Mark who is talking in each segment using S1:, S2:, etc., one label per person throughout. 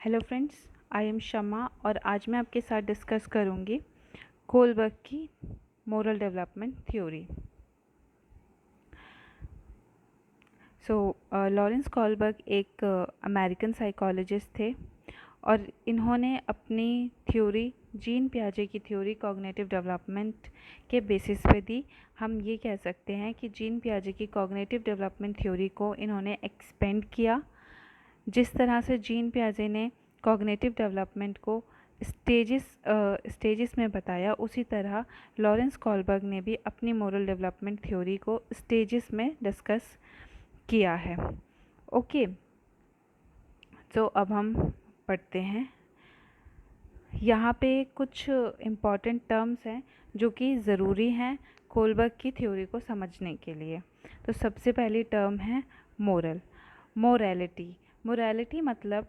S1: Hello friends, I am शमा और आज मैं आपके साथ डिस्कस करूंगी कोलबर्ग की moral development theory. Lawrence Kohlberg एक अमेरिकन साइकोलॉजिस्ट थे और इन्होंने अपनी थ्योरी जीन पियाजे की थ्योरी कॉग्निटिव डेवलपमेंट के बेसिस पे दी। हम ये कह सकते हैं कि जीन पियाजे की कॉग्निटिव डेवलपमेंट थ्योरी को इन्होंने एक्सपेंड किया। जिस तरह से जीन पियाजे ने कॉग्निटिव डेवलपमेंट को स्टेजेस में बताया, उसी तरह लॉरेंस कोलबर्ग ने भी अपनी मोरल डेवलपमेंट थ्योरी को स्टेजेस में डिस्कस किया है। ओके, तो अब हम पढ़ते हैं। यहाँ पे कुछ इम्पॉर्टेंट टर्म्स हैं जो कि ज़रूरी हैं कोलबर्ग की थ्योरी को समझने के लिए। तो सबसे पहली टर्म है मोरैलिटी। मोरैलिटी मतलब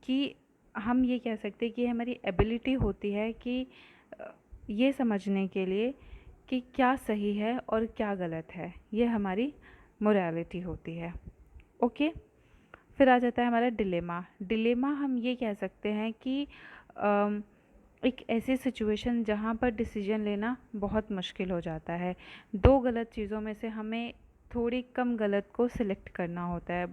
S1: कि हम ये कह सकते हैं कि हमारी एबिलिटी होती है कि ये समझने के लिए कि क्या सही है और क्या गलत है, ये हमारी मोरैलिटी होती है। ओके, फिर आ जाता है हमारा डिलेमा हम ये कह सकते हैं कि एक ऐसी सिचुएशन जहाँ पर डिसीजन लेना बहुत मुश्किल हो जाता है। दो गलत चीज़ों में से हमें थोड़ी कम गलत को सिलेक्ट करना होता है।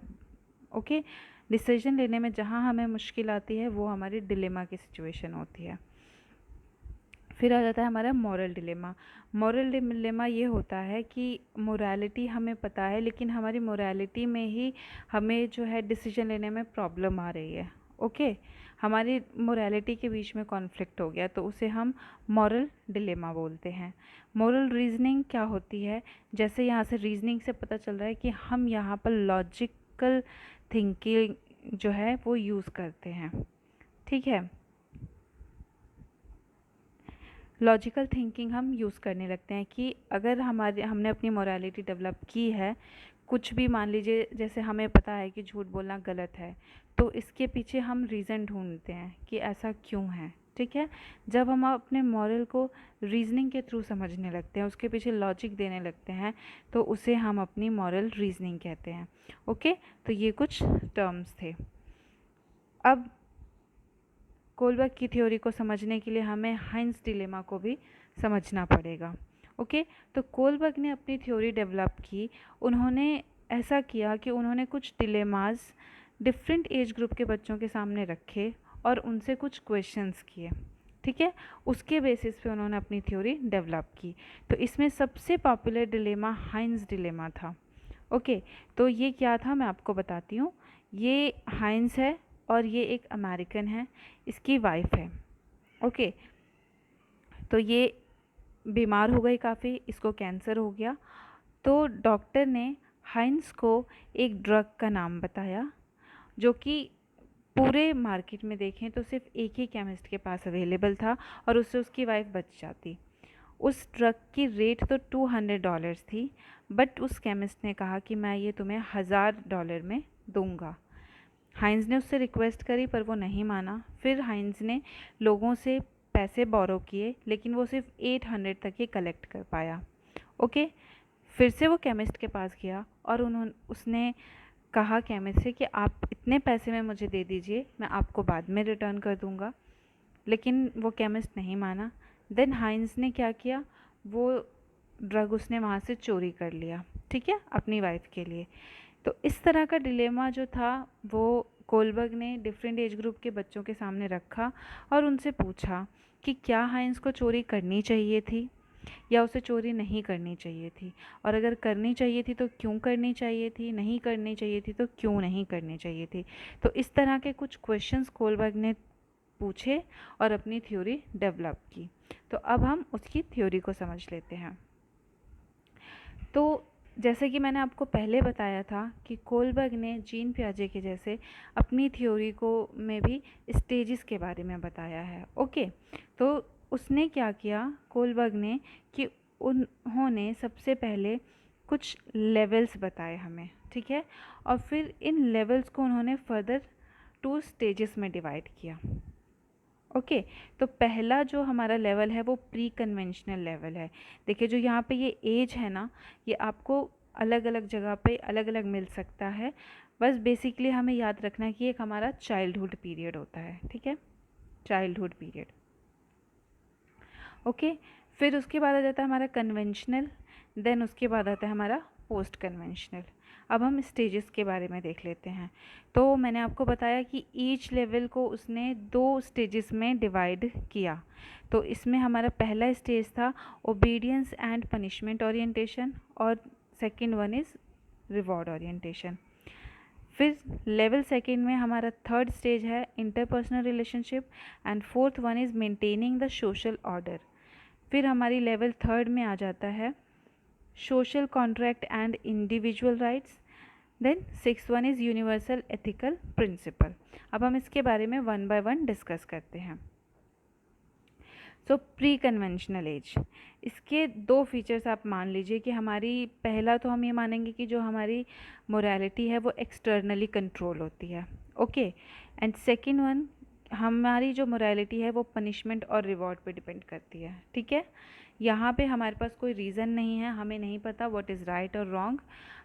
S1: ओके, डिसीजन लेने में जहाँ हमें मुश्किल आती है वो हमारी डिलेमा की सिचुएशन होती है। फिर आ जाता है हमारा मॉरल डिलेमा ये होता है कि मोरालिटी हमें पता है, लेकिन हमारी मोरालिटी में ही हमें जो है डिसीजन लेने में प्रॉब्लम आ रही है। ओके, हमारी मोरालिटी के बीच में कॉन्फ्लिक्ट हो गया, तो उसे हम मॉरल डिलेमा बोलते हैं। मॉरल रीजनिंग क्या होती है? जैसे यहाँ से रीजनिंग से पता चल रहा है कि हम यहाँ पर लॉजिकल थिंकिंग जो है वो यूज़ करते हैं। ठीक है, लॉजिकल थिंकिंग हम यूज़ करने लगते हैं कि अगर हमने अपनी मोरालिटी डेवलप की है, कुछ भी मान लीजिए, जैसे हमें पता है कि झूठ बोलना गलत है, तो इसके पीछे हम रीज़न ढूंढते हैं कि ऐसा क्यों है। ठीक है, जब हम अपने मॉरल को रीजनिंग के थ्रू समझने लगते हैं, उसके पीछे लॉजिक देने लगते हैं, तो उसे हम अपनी मॉरल रीजनिंग कहते हैं। ओके, तो ये कुछ टर्म्स थे। अब कोलबर्ग की थ्योरी को समझने के लिए हमें हाइंस डिलेमा को भी समझना पड़ेगा। ओके, तो कोलबर्ग ने अपनी थ्योरी डेवलप की। उन्होंने ऐसा किया कि उन्होंने कुछ डिलेमाज डिफरेंट एज ग्रुप के बच्चों के सामने रखे और उनसे कुछ क्वेश्चंस किए। ठीक है, उसके बेसिस पे उन्होंने अपनी थ्योरी डेवलप की। तो इसमें सबसे पॉपुलर डिलेमा हाइंस डिलेमा था। ओके, तो ये क्या था मैं आपको बताती हूँ। ये हाइंस है और ये एक अमेरिकन है, इसकी वाइफ है। ओके, तो ये बीमार हो गई काफ़ी, इसको कैंसर हो गया। तो डॉक्टर ने हाइंस को एक ड्रग का नाम बताया जो कि पूरे मार्केट में देखें तो सिर्फ एक ही केमिस्ट के पास अवेलेबल था और उससे उसकी वाइफ बच जाती। उस ड्रग की रेट तो $200 थी, बट उस केमिस्ट ने कहा कि मैं ये तुम्हें $1000 में दूंगा। हाइंस ने उससे रिक्वेस्ट करी पर वो नहीं माना। फिर हाइंस ने लोगों से पैसे बोरो किए, लेकिन वो सिर्फ 800 तक ही कलेक्ट कर पाया। ओके, फिर से वो केमिस्ट के पास गया और उसने कहा केमिस्ट से कि आप इतने पैसे में मुझे दे दीजिए, मैं आपको बाद में रिटर्न कर दूंगा, लेकिन वो केमिस्ट नहीं माना। देन हाइंस ने क्या किया, वो ड्रग उसने वहाँ से चोरी कर लिया। ठीक है, अपनी वाइफ के लिए। तो इस तरह का डिलेमा जो था वो कोलबर्ग ने डिफरेंट एज ग्रुप के बच्चों के सामने रखा और उनसे पूछा कि क्या हाइंस को चोरी करनी चाहिए थी या उसे चोरी नहीं करनी चाहिए थी, और अगर करनी चाहिए थी तो क्यों करनी चाहिए थी, नहीं करनी चाहिए थी तो क्यों नहीं करनी चाहिए थी। तो इस तरह के कुछ क्वेश्चंस कोलबर्ग ने पूछे और अपनी थ्योरी डेवलप की। तो अब हम उसकी थ्योरी को समझ लेते हैं। तो जैसे कि मैंने आपको पहले बताया था कि कोलबर्ग ने जीन पियाजे के जैसे अपनी थ्योरी को में भी स्टेजेस के बारे में बताया है। ओके, तो उसने क्या किया कोलबर्ग ने कि उन्होंने सबसे पहले कुछ लेवल्स बताए हमें। ठीक है, और फिर इन लेवल्स को उन्होंने फर्दर 2 स्टेजेस में डिवाइड किया। ओके, तो पहला जो हमारा लेवल है वो प्री कन्वेंशनल लेवल है। देखिए, जो यहाँ पे ये एज है ना, ये आपको अलग अलग जगह पे अलग अलग मिल सकता है। बस बेसिकली हमें याद रखना है कि एक हमारा चाइल्डहुड पीरियड होता है, ठीक है, चाइल्डहुड पीरियड। ओके, फिर उसके बाद आ जाता है हमारा कन्वेंशनल, देन उसके बाद आता है हमारा पोस्ट कन्वेंशनल। अब हम स्टेजेस के बारे में देख लेते हैं। तो मैंने आपको बताया कि ईच लेवल को उसने 2 स्टेजेस में डिवाइड किया। तो इसमें हमारा पहला स्टेज था ओबीडियंस एंड पनिशमेंट ओरिएंटेशन, और second one is reward orientation. फिर लेवल सेकंड में हमारा थर्ड स्टेज है interpersonal relationship, and fourth one is maintaining the social order. फिर हमारी लेवल थर्ड में आ जाता है social contract and individual rights, then six one is universal ethical principle. अब हम इसके बारे में वन बाय वन डिस्कस करते हैं। सो प्री कन्वेंशनल एज, इसके 2 फीचर्स आप मान लीजिए कि हमारी, पहला तो हम ये मानेंगे कि जो हमारी मोरालिटी है वो एक्सटर्नली कंट्रोल होती है, ओके, एंड सेकंड वन, हमारी जो मोरालिटी है वो पनिशमेंट और रिवॉर्ड पे डिपेंड करती है, ठीक है। यहाँ पे हमारे पास कोई रीज़न नहीं है, हमें नहीं पता व्हाट इज़ राइट और रॉन्ग,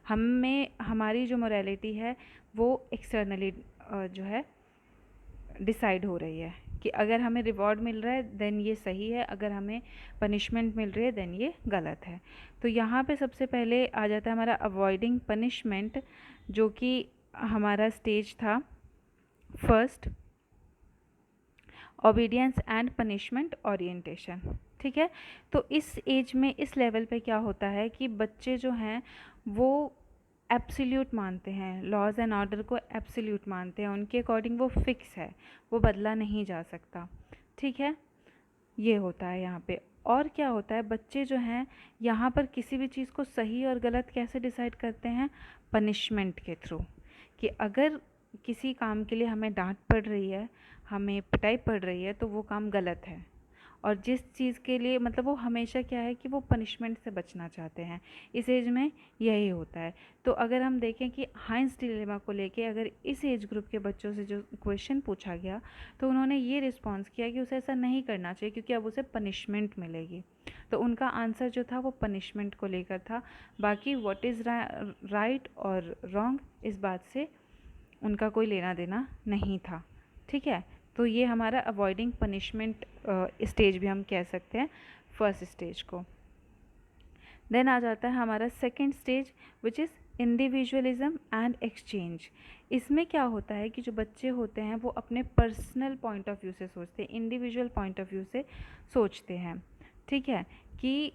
S1: हमें हमारी जो मोरालिटी है वो एक्सटर्नली जो है डिसाइड हो रही है कि अगर हमें रिवॉर्ड मिल रहा है देन ये सही है, अगर हमें पनिशमेंट मिल रही है देन ये गलत है। तो यहाँ पे सबसे पहले आ जाता है हमारा अवॉइडिंग पनिशमेंट, जो कि हमारा स्टेज था first, obedience and punishment orientation, ठीक है। तो इस एज में, इस लेवल पे क्या होता है कि बच्चे जो हैं वो एब्सोल्यूट मानते हैं, लॉज एंड ऑर्डर को एब्सोल्यूट मानते हैं, उनके अकॉर्डिंग वो फिक्स है, वो बदला नहीं जा सकता, ठीक है। ये होता है यहाँ पे। और क्या होता है, बच्चे जो हैं यहाँ पर किसी भी चीज़ को सही और गलत कैसे डिसाइड करते हैं, पनिशमेंट के थ्रू, कि अगर किसी काम के लिए हमें डांट पड़ रही है, हमें पिटाई पड़ रही है, तो वो काम गलत है। और जिस चीज़ के लिए, मतलब वो हमेशा क्या है कि वो पनिशमेंट से बचना चाहते हैं, इस एज में यही होता है। तो अगर हम देखें कि हाइंस डिलेमा को लेके अगर इस एज ग्रुप के बच्चों से जो क्वेश्चन पूछा गया, तो उन्होंने ये रिस्पॉन्स किया कि उसे ऐसा नहीं करना चाहिए क्योंकि अब उसे पनिशमेंट मिलेगी। तो उनका आंसर जो था वो पनिशमेंट को लेकर था, बाकी व्हाट इज़ राइट और रॉन्ग इस बात से उनका कोई लेना देना नहीं था, ठीक है। तो ये हमारा अवॉइडिंग पनिशमेंट स्टेज भी हम कह सकते हैं, फर्स्ट स्टेज को। देन आ जाता है हमारा second stage which is individualism and exchange. इसमें क्या होता है कि जो बच्चे होते हैं वो अपने पर्सनल पॉइंट ऑफ व्यू से सोचते हैं, इंडिविजुअल पॉइंट ऑफ व्यू से सोचते हैं, ठीक है। कि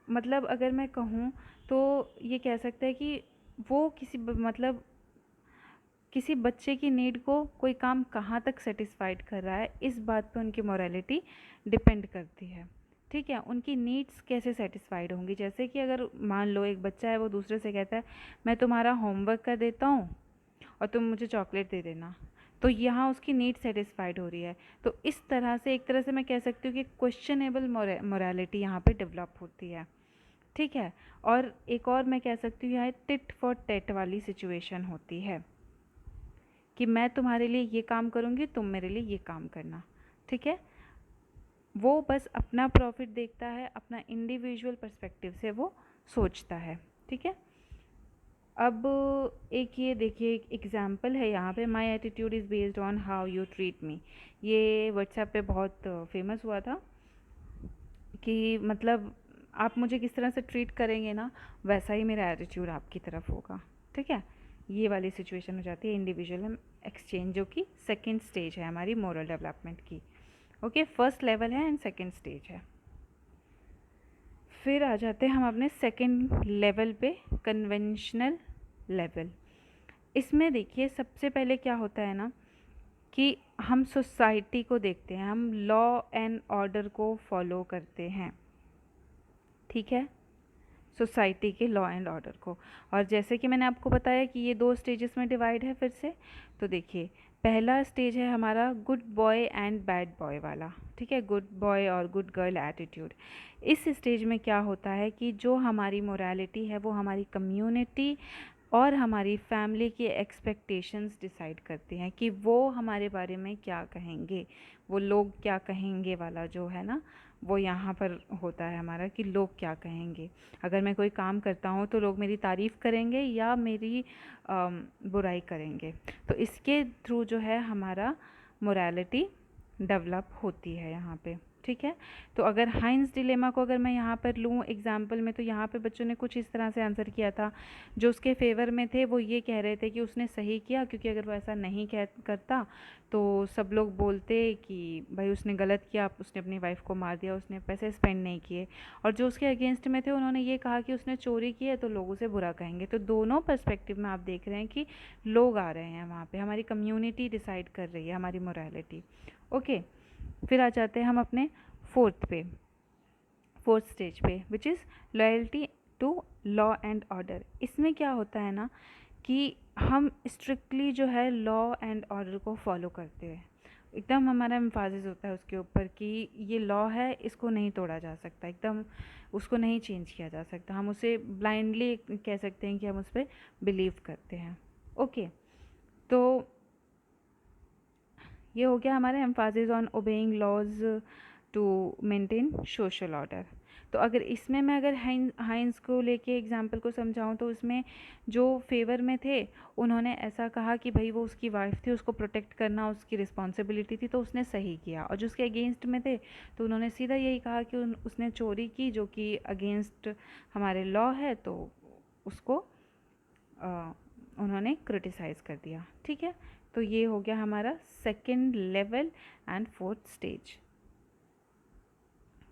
S1: मतलब अगर मैं कहूँ तो ये कह सकते हैं कि वो मतलब किसी बच्चे की नीड को कोई काम कहाँ तक सेटिस्फाइड कर रहा है, इस बात पे उनकी मोरालिटी डिपेंड करती है, ठीक है। उनकी नीड्स कैसे सेटिस्फाइड होंगी, जैसे कि अगर मान लो एक बच्चा है वो दूसरे से कहता है मैं तुम्हारा होमवर्क कर देता हूँ और तुम मुझे चॉकलेट दे देना, तो यहाँ उसकी नीड सेटिस्फाइड हो रही है। तो इस तरह से, एक तरह से मैं कह सकती हूँ कि क्वेश्चनेबल मोरालिटी यहाँ पे डेवलप होती है, ठीक है। और एक और मैं कह सकती हूँ यहाँ टिट फॉर टेट वाली सिचुएशन होती है कि मैं तुम्हारे लिए ये काम करूँगी, तुम मेरे लिए ये काम करना, ठीक है। वो बस अपना प्रॉफिट देखता है, अपना इंडिविजुअल पर्सपेक्टिव से वो सोचता है, ठीक है। अब एक ये देखिए, एक एग्जाम्पल है यहाँ पे, my attitude is based on how you treat me. ये व्हाट्सएप पे बहुत फेमस हुआ था कि मतलब आप मुझे किस तरह से ट्रीट करेंगे ना, वैसा ही मेरा एटीट्यूड आपकी तरफ होगा, ठीक है। ये वाली सिचुएशन हो जाती है इंडिविजुअल एक्सचेंज, जो कि सेकंड स्टेज है हमारी मोरल डेवलपमेंट की, ओके। फर्स्ट लेवल है एंड सेकंड स्टेज है। फिर आ जाते हैं हम अपने सेकंड लेवल पे, कन्वेंशनल लेवल। इसमें देखिए सबसे पहले क्या होता है ना कि हम सोसाइटी को देखते हैं, हम लॉ एंड ऑर्डर को फॉलो करते हैं, ठीक है, सोसाइटी के लॉ एंड ऑर्डर को। और जैसे कि मैंने आपको बताया कि ये 2 स्टेजेस में डिवाइड है फिर से, तो देखिए पहला स्टेज है हमारा good boy and bad boy वाला, ठीक है, गुड बॉय और गुड गर्ल एटीट्यूड। इस स्टेज में क्या होता है कि जो हमारी मोरालिटी है वो हमारी कम्युनिटी और हमारी फैमिली की एक्सपेक्टेशंस डिसाइड करती हैं कि वो हमारे बारे में क्या कहेंगे, वो लोग क्या कहेंगे वाला जो है ना, वो यहाँ पर होता है हमारा कि लोग क्या कहेंगे। अगर मैं कोई काम करता हूँ तो लोग मेरी तारीफ़ करेंगे या मेरी बुराई करेंगे। तो इसके थ्रू जो है हमारा मोरालिटी डेवलप होती है यहाँ पे, ठीक है। तो अगर हाइंस डिलेमा को अगर मैं यहाँ पर लूँ एग्जाम्पल में, तो यहाँ पे बच्चों ने कुछ इस तरह से आंसर किया था। जो उसके फेवर में थे वो ये कह रहे थे कि उसने सही किया, क्योंकि अगर वो ऐसा नहीं करता तो सब लोग बोलते कि भाई उसने गलत किया, उसने अपनी वाइफ को मार दिया, उसने पैसे स्पेंड नहीं किए। और जो उसके अगेंस्ट में थे उन्होंने ये कहा कि उसने चोरी की है तो लोग उसे बुरा कहेंगे। तो दोनों पर्सपेक्टिव में आप देख रहे हैं कि लोग आ रहे हैं वहाँ पे, हमारी कम्युनिटी डिसाइड कर रही है हमारी मोरालिटी। ओके, फिर आ जाते हैं हम अपने फोर्थ स्टेज पे, which is loyalty to law and order. इसमें क्या होता है ना कि हम स्ट्रिक्टली जो है लॉ एंड ऑर्डर को फॉलो करते हैं। एकदम हमारा एम्फासिस होता है उसके ऊपर कि ये लॉ है, इसको नहीं तोड़ा जा सकता, एकदम उसको नहीं चेंज किया जा सकता। हम उसे ब्लाइंडली कह सकते हैं कि हम उस पर बिलीव करते हैं। ओके, तो ये हो गया हमारा emphasis on obeying laws to maintain social order. तो अगर इसमें मैं अगर हाइंस को लेके एग्जांपल को समझाऊं, तो उसमें जो फेवर में थे उन्होंने ऐसा कहा कि भाई वो उसकी वाइफ थी, उसको प्रोटेक्ट करना उसकी रिस्पॉन्सिबिलिटी थी, तो उसने सही किया। और जो उसके अगेंस्ट में थे तो उन्होंने सीधा यही कहा कि उसने चोरी की, जो कि अगेंस्ट हमारे लॉ है, तो उसको उन्होंने क्रिटिसाइज़ कर दिया, ठीक है। तो ये हो गया हमारा second level and fourth stage.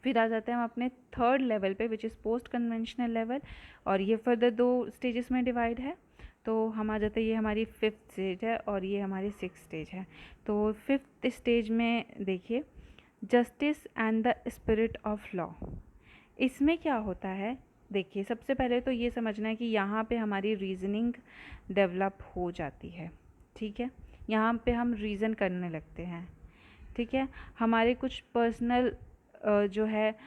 S1: फिर आ जाते हैं हम अपने थर्ड लेवल पे, which is post conventional level, और ये फर्दर 2 स्टेजेस में डिवाइड है। तो हम आ जाते हैं, ये हमारी फिफ्थ स्टेज है और ये हमारी सिक्स्थ स्टेज है। तो फिफ्थ स्टेज में देखिए, justice and the spirit of law. इसमें क्या होता है, देखिए सबसे पहले तो ये समझना है कि यहाँ पे हमारी रीजनिंग डेवलप हो जाती है, ठीक है। यहाँ पे हम रीज़न करने लगते हैं, ठीक है। हमारे कुछ पर्सनल जो है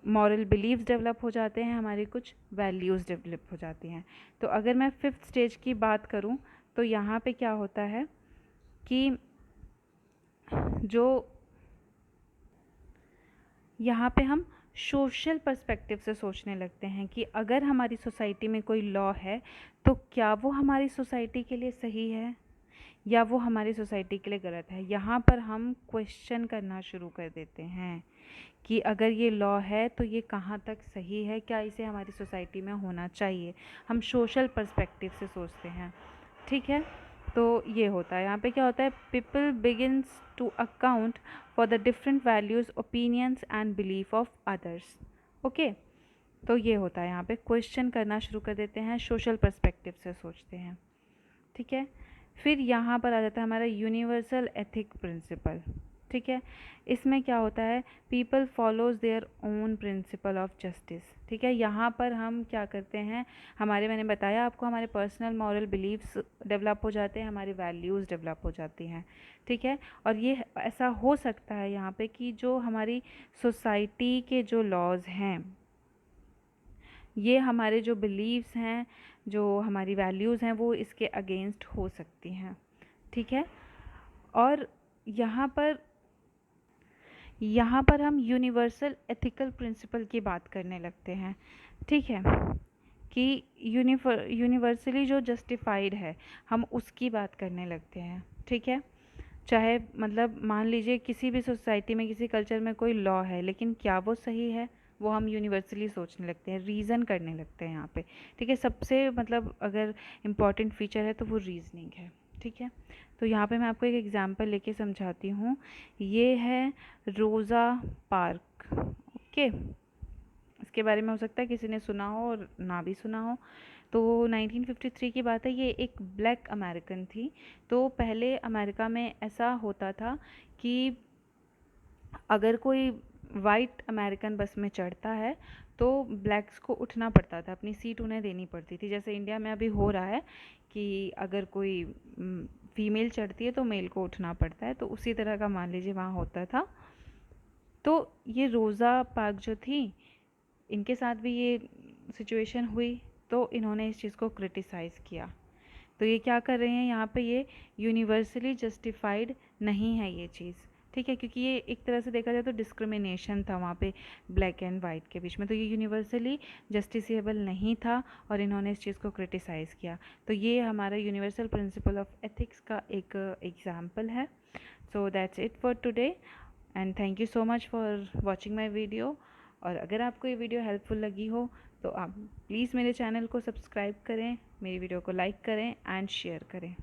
S1: मॉरल बिलीव्स डेवलप हो जाते हैं, हमारी कुछ वैल्यूज़ डेवलप हो जाती हैं। तो अगर मैं फिफ्थ स्टेज की बात करूं, तो यहाँ पे क्या होता है कि जो यहाँ पे हम सोशल पर्सपेक्टिव से सोचने लगते हैं कि अगर हमारी सोसाइटी में कोई लॉ है तो क्या वो हमारी सोसाइटी के लिए सही है या वो हमारी सोसाइटी के लिए गलत है। यहाँ पर हम क्वेश्चन करना शुरू कर देते हैं कि अगर ये लॉ है तो ये कहाँ तक सही है, क्या इसे हमारी सोसाइटी में होना चाहिए। हम सोशल पर्सपेक्टिव से सोचते हैं, ठीक है। तो ये होता है, यहाँ पे क्या होता है, people begins to account for the different values, opinions and belief of others. Okay, तो ये होता है, यहाँ पे क्वेश्चन करना शुरू कर देते हैं, सोशल पर्सपेक्टिव से सोचते हैं, ठीक है। फिर यहाँ पर आ जाता है हमारा यूनिवर्सल एथिक प्रिंसिपल, ठीक है। इसमें क्या होता है, people follows their own principle of justice, ठीक है। यहाँ पर हम क्या करते हैं, मैंने बताया आपको, हमारे पर्सनल मॉरल बिलीव्स डेवलप हो जाते हैं, हमारी वैल्यूज़ डेवलप हो जाती हैं, ठीक है। और ये ऐसा हो सकता है यहाँ पे कि जो हमारी सोसाइटी के जो लॉज हैं, ये हमारे जो बिलीव्स हैं, जो हमारी वैल्यूज़ हैं, वो इसके अगेंस्ट हो सकती हैं, ठीक है। और यहाँ पर हम यूनिवर्सल एथिकल प्रिंसिपल की बात करने लगते हैं, ठीक है, कि यूनिवर्सली जो जस्टिफाइड है हम उसकी बात करने लगते हैं, ठीक है। चाहे मतलब मान लीजिए किसी भी सोसाइटी में, किसी कल्चर में कोई लॉ है, लेकिन क्या वो सही है, वो हम यूनिवर्सली सोचने लगते हैं, रीज़न करने लगते हैं यहाँ पे, ठीक है। सबसे मतलब अगर इम्पॉर्टेंट फीचर है तो वो रीजनिंग है, ठीक है। तो यहाँ पे मैं आपको एक एग्जांपल लेके समझाती हूँ। ये है रोज़ा पार्क, ओके। इसके बारे में हो सकता है किसी ने सुना हो और ना भी सुना हो। तो 1953 की बात है, ये एक ब्लैक अमेरिकन थी। तो पहले अमेरिका में ऐसा होता था कि अगर कोई वाइट अमेरिकन बस में चढ़ता है तो ब्लैक्स को उठना पड़ता था, अपनी सीट उन्हें देनी पड़ती थी। जैसे इंडिया में अभी हो रहा है कि अगर कोई फीमेल चढ़ती है तो मेल को उठना पड़ता है, तो उसी तरह का मान लीजिए वहाँ होता था। तो ये रोज़ा पार्क जो थी, इनके साथ भी ये सिचुएशन हुई, तो इन्होंने इस चीज़ को क्रिटिसाइज़ किया। तो ये क्या कर रहे हैं यहाँ पे, ये यूनिवर्सली जस्टिफाइड नहीं है ये चीज़, ठीक है, क्योंकि ये एक तरह से देखा जाए तो डिस्क्रिमिनेशन था वहाँ पे ब्लैक एंड वाइट के बीच में, तो ये यूनिवर्सली जस्टिसेबल नहीं था और इन्होंने इस चीज़ को क्रिटिसाइज़ किया। तो ये हमारा यूनिवर्सल प्रिंसिपल ऑफ एथिक्स का एक एग्जाम्पल है। So that's it for today and thank you so much for watching my video. और अगर आपको ये वीडियो हेल्पफुल लगी हो तो आप प्लीज़ मेरे चैनल को सब्सक्राइब करें, मेरी वीडियो को लाइक करें एंड शेयर करें।